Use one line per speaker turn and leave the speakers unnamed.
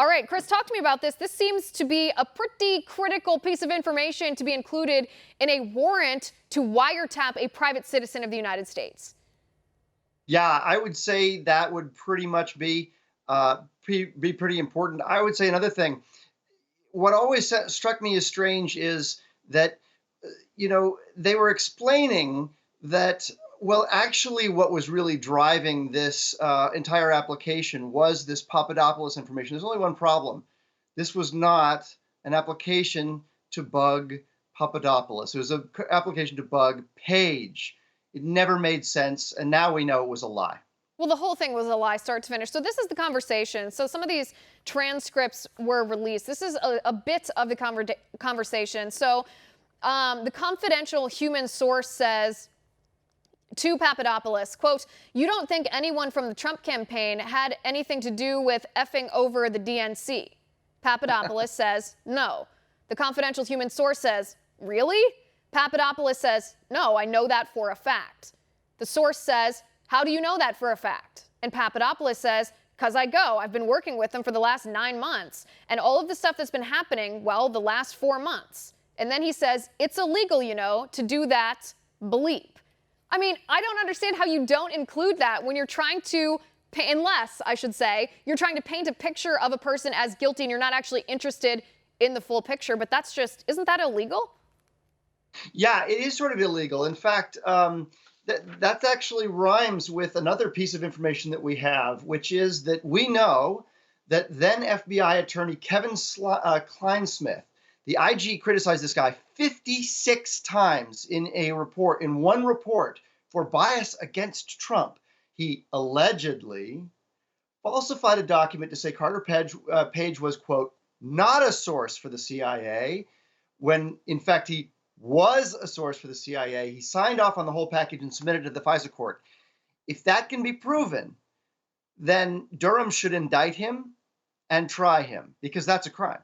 All right, Chris, talk to me about this. This seems to be a pretty critical piece of information to be included in a warrant to wiretap a private citizen of the United States.
Yeah, I would say that would pretty much be pretty important. I would say another thing. What always struck me as strange is that they were explaining that, well, actually, what was really driving this entire application was this Papadopoulos information. There's only one problem. This was not an application to bug Papadopoulos. It was an application to bug Page. It never made sense, and now we know it was a lie.
Well, the whole thing was a lie, start to finish. So this is the conversation. So some of these transcripts were released. This is a bit of the conversation. So the confidential human source says to Papadopoulos, quote, "You don't think anyone from the Trump campaign had anything to do with effing over the DNC?" Papadopoulos says, "No." The confidential human source says, "Really?" Papadopoulos says, "No, I know that for a fact." The source says, "How do you know that for a fact?" And Papadopoulos says, "Because I go. I've been working with them for the last 9 months. And all of the stuff that's been happening, well, the last 4 months." And then he says, "It's illegal, to do that bleep." I mean, I don't understand how you don't include that when you're trying to, unless, I should say, you're trying to paint a picture of a person as guilty and you're not actually interested in the full picture. But that's just, isn't that illegal?
Yeah, it is sort of illegal. In fact, that actually rhymes with another piece of information that we have, which is that we know that then FBI attorney Kevin Kleinsmith, the IG, criticized this guy 56 times in one report for bias against Trump. He allegedly falsified a document to say Carter Page was, quote, not a source for the CIA, when in fact he was a source for the CIA. He signed off on the whole package and submitted it to the FISA court. If that can be proven, then Durham should indict him and try him, because that's a crime.